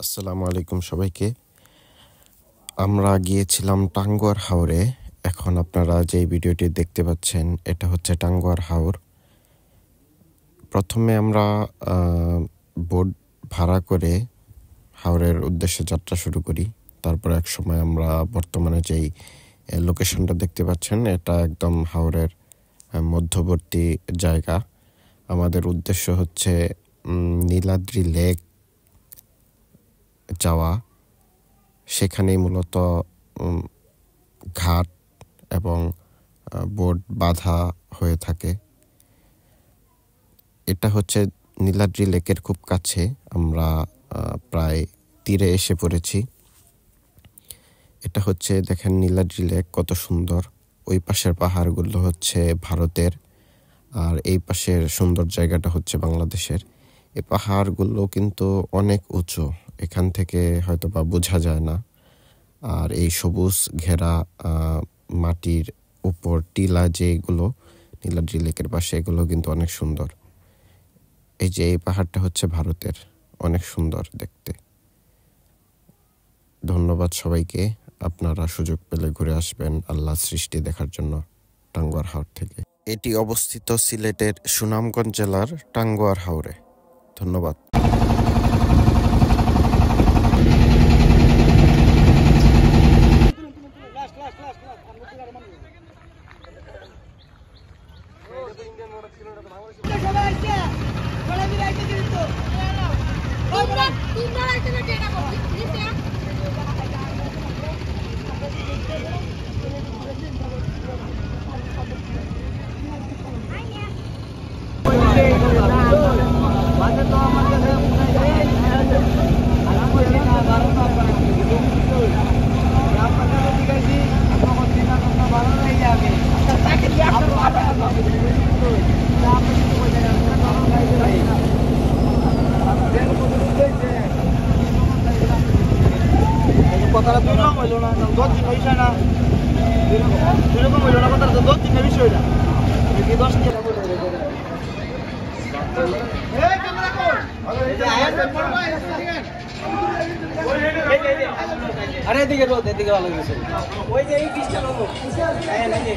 আসসালামু আলাইকুম সবাইকে। আমরা গিয়েছিলাম টাঙ্গুয়ার হাওরে। এখন আপনারা যে ভিডিওটি দেখতে পাচ্ছেন এটা হচ্ছে টাঙ্গুয়ার হাওর। প্রথমে আমরা বোট ভাড়া করে হাওরের উদ্দেশ্যে যাত্রা শুরু করি। তারপর এক সময় আমরা বর্তমানে যেই লোকেশনটা দেখতে পাচ্ছেন এটা একদম হাওরের মধ্যবর্তী জায়গা। আমাদের উদ্দেশ্য হচ্ছে নীলাদ্রি লেক যাওয়া। সেখানেই মূলত ঘাট এবং বোট বাঁধা হয়ে থাকে। এটা হচ্ছে নীলাদ্রি লেকের খুব কাছে। আমরা প্রায় তীরে এসে পড়েছি। এটা হচ্ছে দেখেন নীলাদ্রি লেক কত সুন্দর। ওই পাশের পাহাড়গুলো হচ্ছে ভারতের, আর এই পাশের সুন্দর জায়গাটা হচ্ছে বাংলাদেশের। এই পাহাড়গুলো কিন্তু অনেক উঁচু, এখান থেকে হয়তো বা বোঝা যায় না। আর এই সবুজ ঘেরা মাটির উপর টিলা যেগুলো নীলাদ্রি লেকের পাশে, এগুলো কিন্তু অনেক সুন্দর। এই যে এই পাহাড়টা হচ্ছে ভারতের, অনেক সুন্দর দেখতে। ধন্যবাদ সবাইকে। আপনারা সুযোগ পেলে ঘুরে আসবেন আল্লাহর সৃষ্টি দেখার জন্য টাঙ্গুয়ার হাওর থেকে। এটি অবস্থিত সিলেটের সুনামগঞ্জ জেলার টাঙ্গুয়ার হাওরে। ধন্যবাদ। কথাটা দুই রকম হইল না, 10 দিন হইছে না, দুই রকম হইল না, কথাটা তো 10 দিনের বিষয় না, 10 দিন আরে এদিকে রোদ, এদিকে ভালো গেছে ওই যে এই পিসটা লোক নাকি